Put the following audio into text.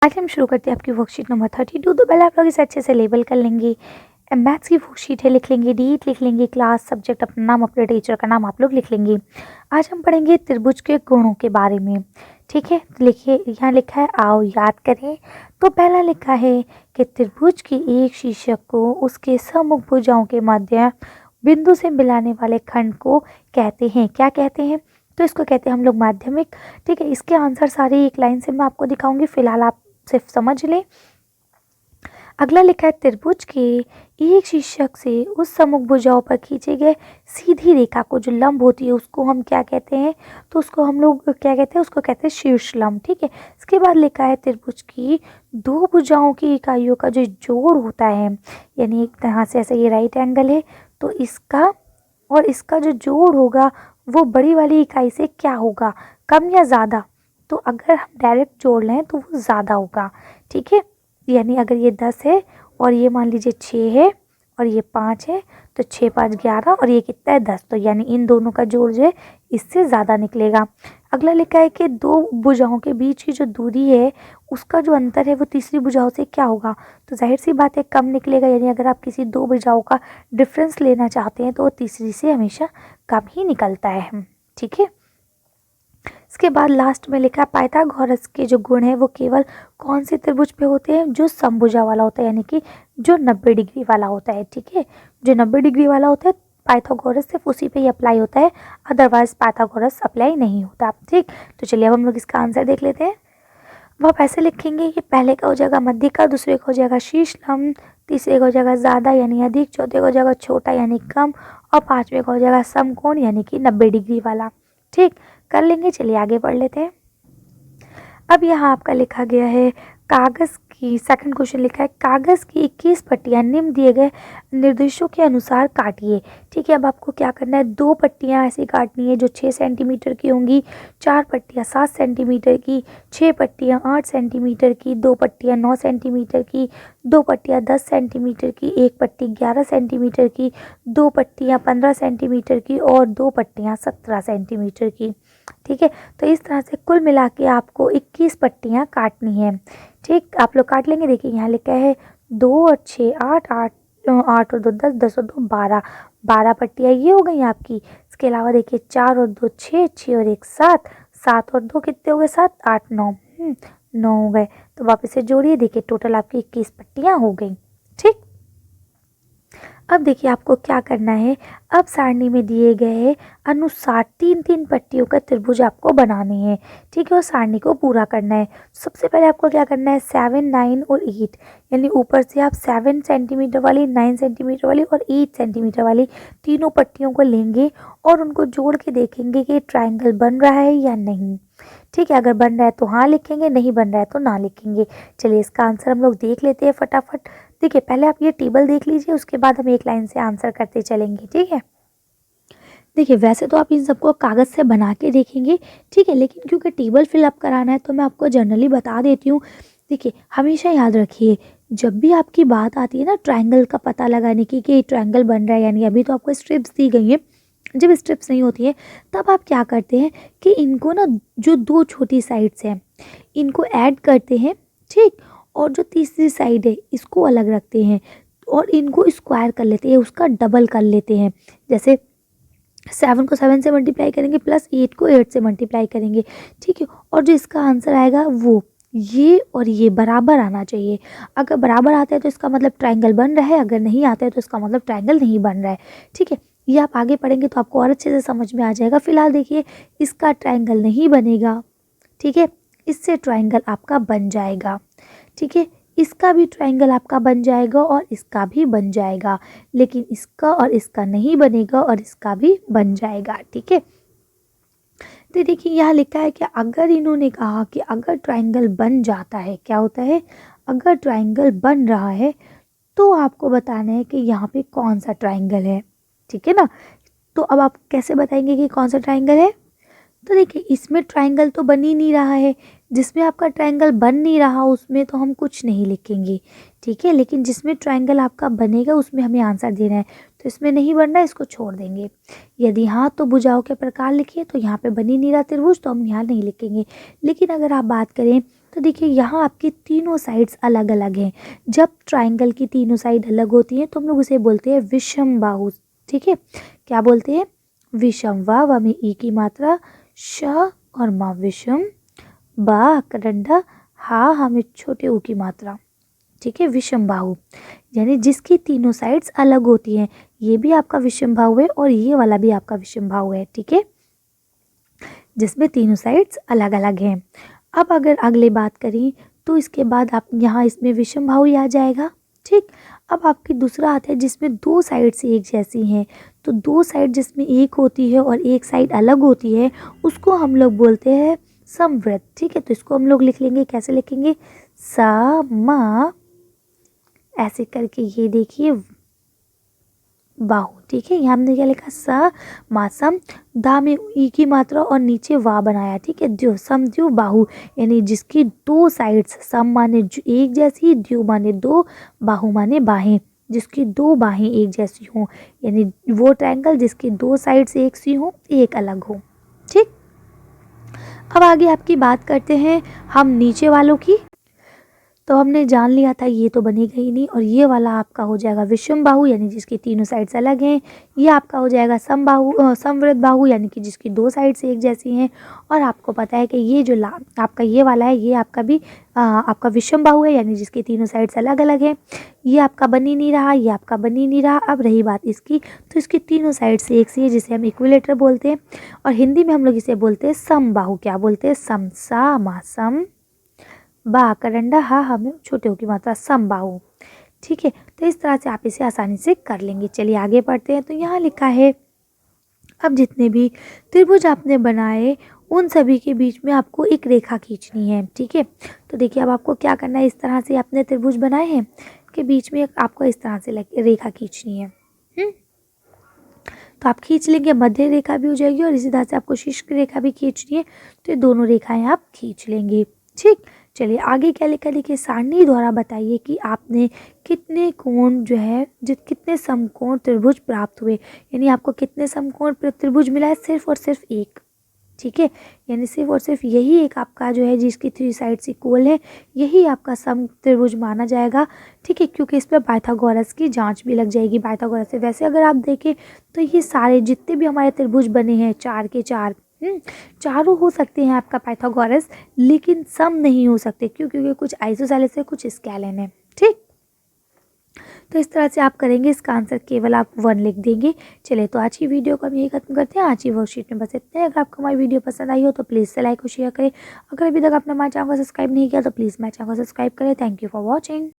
आज हम शुरू करते हैं आपकी वर्कशीट नंबर 32। तो पहले आप लोग इसे अच्छे से लेबल कर लेंगे। मैथ्स की वर्कशीट है, लिख लेंगे डेट, लिख लेंगे क्लास, सब्जेक्ट, अपना नाम, अपने टीचर का नाम आप लोग लिख लेंगे। आज हम पढ़ेंगे त्रिभुज के गुणों के बारे में। ठीक है, तो लिखिए, यहाँ लिखा है आओ याद करें। तो पहला लिखा है कि त्रिभुज की एक शीर्षक को उसके सम्मुख भुजाओं के मध्य बिंदु से मिलाने वाले खंड को कहते हैं, क्या कहते हैं? तो इसको कहते हैं हम लोग माध्यमिक। ठीक है, इसके आंसर सारे एक लाइन से मैं आपको दिखाऊंगी, फिलहाल आप सिर्फ समझ लें। अगला लिखा है त्रिभुज के एक शीर्षक से उस सम्मुख भुजाओं पर खींचे गए सीधी रेखा को जो लंब होती है उसको हम क्या कहते हैं? तो उसको हम लोग क्या कहते हैं? उसको कहते हैं शीर्ष लंब। ठीक है, इसके बाद लिखा है त्रिभुज की दो भुजाओं की इकाइयों का जो जोड़ होता है, यानी एक तरह से ऐसा ये राइट एंगल है, तो इसका और इसका जो जोड़ होगा वो बड़ी वाली इकाई से क्या होगा, कम या ज़्यादा? तो अगर हम डायरेक्ट जोड़ लें तो वो ज़्यादा होगा। ठीक है, यानी अगर ये 10 है और ये मान लीजिए 6 है और ये 5 है, तो 6 5 11 और ये कितना है 10, तो यानी इन दोनों का जोड़ जो है इससे ज़्यादा निकलेगा। अगला लिखा है कि दो भुजाओं के बीच की जो दूरी है उसका जो अंतर है वो तीसरी भुजाओं से क्या होगा? तो जाहिर सी बात है कम निकलेगा, यानी अगर आप किसी दो भुजाओं का डिफरेंस लेना चाहते हैं तो वो तीसरी से हमेशा कम ही निकलता है। ठीक है, इसके बाद लास्ट में लिखा है पाइथागोरस के जो गुण है वो केवल कौन से त्रिभुज पे होते हैं? जो समभुजा वाला होता है, यानी कि जो 90 डिग्री वाला होता है। ठीक है, जो 90 डिग्री वाला होता है पाइथागोरस सिर्फ उसी पे ही अप्लाई होता है, अदरवाइज पाइथागोरस अप्लाई नहीं होता। ठीक, तो चलिए अब हम लोग इसका आंसर देख लेते हैं। वो आप ऐसे लिखेंगे कि पहले का हो जाएगा मध्य का, दूसरे का हो जाएगा शीर्ष लंब, तीसरे का हो जाएगा ज़्यादा यानी अधिक, चौथे का हो जाएगा छोटा यानी कम, और पांचवे का हो जाएगा समकोण यानी कि 90 डिग्री वाला। ठीक, कर लेंगे। चलिए आगे पढ़ लेते हैं। अब यहाँ आपका लिखा गया है कागज़ की, सेकंड क्वेश्चन लिखा है कागज़ की 21 पट्टियाँ निम्न दिए गए निर्देशों के अनुसार काटिए। ठीक है, अब आपको क्या करना है, दो पट्टियाँ ऐसी काटनी है जो 6 सेंटीमीटर की होंगी, 4 पट्टियाँ 7 सेंटीमीटर की, 6 पट्टियाँ 8 सेंटीमीटर की, 2 पट्टियाँ 9 सेंटीमीटर की, 2 पट्टियाँ 10 सेंटीमीटर की, 1 पट्टी 11 सेंटीमीटर की, 2 पट्टियाँ 15 सेंटीमीटर की और 2 पट्टियाँ 17 सेंटीमीटर की। ठीक है, तो इस तरह से कुल मिला के आपको 21 पट्टियाँ काटनी है। ठीक, आप लोग काट लेंगे। देखिए यहाँ लिखा है 2 और 6 8 8 8 और 2 10 10 और 2 12 12 पट्टियाँ ये हो गई आपकी। इसके अलावा देखिए 4 और 2 6 6 और 1 7 7 और 2 कितने हो गए 7 8 9 9 हो गए। तो वापस से जोड़िए, देखिए टोटल आपकी 21 पट्टियाँ हो गई। ठीक, अब देखिए आपको क्या करना है, अब सारणी में दिए गए अनुसार 3-3 पट्टियों का त्रिभुज आपको बनाने हैं। ठीक है, और सारणी को पूरा करना है। सबसे पहले आपको क्या करना है, 7 9 और 8, यानी ऊपर से आप 7 सेंटीमीटर वाली, 9 सेंटीमीटर वाली और 8 सेंटीमीटर वाली तीनों पट्टियों को लेंगे और उनको जोड़ के देखेंगे कि ट्राइंगल बन रहा है या नहीं। ठीक है, अगर बन रहा है तो हाँ लिखेंगे, नहीं बन रहा है तो ना लिखेंगे। चलिए इसका आंसर हम लोग देख लेते हैं फटाफट। देखिए पहले आप ये टेबल देख लीजिए, उसके बाद हम एक लाइन से आंसर करते चलेंगे। ठीक है, देखिए वैसे तो आप इन सबको कागज़ से बना के देखेंगे। ठीक है, लेकिन क्योंकि टेबल फिलअप कराना है तो मैं आपको जनरली बता देती हूँ। देखिए हमेशा याद रखिए, जब भी आपकी बात आती है ना ट्राइंगल का पता लगाने की कि ट्राइंगल बन रहा है, यानी अभी तो आपको स्ट्रिप्स दी गई हैं, जब स्ट्रिप्स नहीं होती है तब आप क्या करते हैं कि इनको ना, जो दो छोटी साइड्स हैं इनको ऐड करते हैं। ठीक, और जो तीसरी साइड है इसको अलग रखते हैं और इनको स्क्वायर कर लेते हैं, उसका डबल कर लेते हैं। जैसे 7 को 7 से मल्टीप्लाई करेंगे प्लस 8 को 8 से मल्टीप्लाई करेंगे। ठीक है, और जो इसका आंसर आएगा वो ये और ये बराबर आना चाहिए। अगर बराबर आता है तो इसका मतलब ट्राइंगल बन रहा है, अगर नहीं आता है तो इसका मतलब ट्राइंगल नहीं बन रहा है। ठीक है, ये आप आगे पढ़ेंगे तो आपको और अच्छे से समझ में आ जाएगा। फिलहाल देखिए इसका ट्राइंगल नहीं बनेगा। ठीक है, इससे ट्राइंगल आपका बन जाएगा। ठीक है, इसका भी ट्राइंगल आपका बन जाएगा और इसका भी बन जाएगा, लेकिन इसका और इसका नहीं बनेगा और इसका भी बन जाएगा। ठीक है, तो देखिए यहाँ लिखा है कि अगर इन्होंने कहा कि अगर ट्राइंगल बन जाता है, क्या होता है, अगर ट्राइंगल बन रहा है तो आपको बताना है कि यहाँ पे कौन सा ट्राइंगल है। ठीक है ना, तो अब आप कैसे बताएंगे कि कौन सा ट्राइंगल है? तो देखिए इसमें ट्राइंगल तो बन ही नहीं रहा है, जिसमें आपका ट्राइंगल बन नहीं रहा उसमें तो हम कुछ नहीं लिखेंगे। ठीक है, लेकिन जिसमें ट्राइंगल आपका बनेगा उसमें हमें आंसर देना है। तो इसमें नहीं बन रहा है, इसको छोड़ देंगे। यदि हाँ तो भुजाओं के प्रकार लिखिए, तो यहाँ पे बन ही नहीं रहा त्रिभुज तो हम यहाँ नहीं लिखेंगे। लेकिन अगर आप बात करें तो देखिए यहाँ आपकी तीनों साइड्स अलग अलग हैं। जब ट्राइंगल की तीनों साइड अलग होती हैं तो हम लोग उसे बोलते हैं विषम बाहु। ठीक है, क्या बोलते हैं? विषम। वा में ई की मात्रा, श और मा विषम, बा करंडा, हा में छोटे ऊ की मात्रा। ठीक है, विषम बाहु यानी जिसकी तीनों साइड्स अलग होती हैं। ये भी आपका विषम बाहु है और ये वाला भी आपका विषम बाहु है। ठीक है, जिसमें तीनों साइड्स अलग अलग हैं। अब अगर अगले बात करें तो इसके बाद आप यहाँ इसमें विषम बाहु ही आ जाएगा। ठीक, अब आपकी दूसरा आता है जिसमें दो साइड से एक जैसी हैं। तो दो साइड जिसमें एक होती है और एक साइड अलग होती है उसको हम लोग बोलते हैं समवृत्त। ठीक है, तो इसको हम लोग लिख लेंगे, कैसे लिखेंगे? सा मा ऐसे करके, ये देखिए बाहु। ठीक है, यहाँ हमने क्या लिखा? स मासम, दा में ई की मात्रा और नीचे वा बनाया। ठीक है, द्यो सम द्यो बाहु यानी जिसकी दो साइड्स, सम माने एक जैसी, द्यो माने दो, बाहु माने बाहें, जिसकी दो बाहें एक जैसी हों, यानी वो ट्रायंगल जिसकी दो साइड्स एक सी हों, एक अलग हो। ठीक, अब आगे आपकी बात करते हैं हम नीचे वालों की। तो हमने जान लिया था ये तो बनेगा ही नहीं, और ये वाला आपका हो जाएगा विषम बाहु यानी जिसकी तीनों साइड्स अलग हैं। ये आपका हो जाएगा समवृत्त बाहु यानी कि जिसकी दो साइड्स एक जैसी हैं। और आपको पता है कि ये जो आपका ये वाला है, ये आपका भी आपका विषम बाहु है यानी जिसकी तीनों साइड्स अलग अलग हैं। ये आपका बन ही नहीं रहा, ये आपका बन ही नहीं रहा। अब रही बात इसकी, तो इसकी तीनों साइड से एक सी है जिसे हम इक्विलेटर बोलते हैं, और हिंदी में हम लोग इसे बोलते हैं समबाहु। क्या बोलते हैं? सम। सा मा सम, बा करंडा, हा हमें छोटे हो की मात्रा, समबाहु। ठीक है, तो इस तरह से आप इसे आसानी से कर लेंगे। चलिए आगे बढ़ते हैं। तो यहाँ लिखा है अब जितने भी त्रिभुज आपने बनाए उन सभी के बीच में आपको एक रेखा खींचनी है। ठीक है, तो देखिए अब आपको क्या करना है, इस तरह से आपने त्रिभुज बनाए हैं के बीच में आपको इस तरह से रेखा खींचनी है। तो आप खींच लेंगे, मध्य रेखा भी हो जाएगी और इसी तरह से आपको शीर्ष रेखा भी खींचनी है। तो ये दोनों रेखाएं आप खींच लेंगे। ठीक, चलिए आगे क्या लिखा? देखिए सारणी द्वारा बताइए कि आपने कितने कोण जो है कितने समकोण त्रिभुज प्राप्त हुए, यानी आपको कितने समकोण त्रिभुज मिला है? सिर्फ और सिर्फ एक। ठीक है, यानी सिर्फ और सिर्फ यही एक आपका जो है जिसकी थ्री साइड्स इक्वल है, यही आपका सम त्रिभुज माना जाएगा। ठीक है, क्योंकि इस पर पाइथागोरस की जांच भी लग जाएगी पाइथागोरस से। वैसे अगर आप देखें तो ये सारे जितने भी हमारे त्रिभुज बने हैं, चार के चार, चारों हो सकते हैं आपका पाइथागोरस, लेकिन सम नहीं हो सकते। क्यों? क्योंकि कुछ आइसोसेलेस है, कुछ स्केलेन है। ठीक, तो इस तरह से आप करेंगे, इसका आंसर केवल आप 1 लिख देंगे। चलिए तो आज की वीडियो को हम यही खत्म करते हैं। आज की वर्कशीट में बस इतना है। अगर आपको हमारी वीडियो पसंद आई हो तो प्लीज़ से लाइक और शेयर करें। अगर अभी तक आपने हमारे चैनल को सब्सक्राइब नहीं किया तो प्लीज़ हमारे चैनल को सब्सक्राइब करें। Thank you for watching.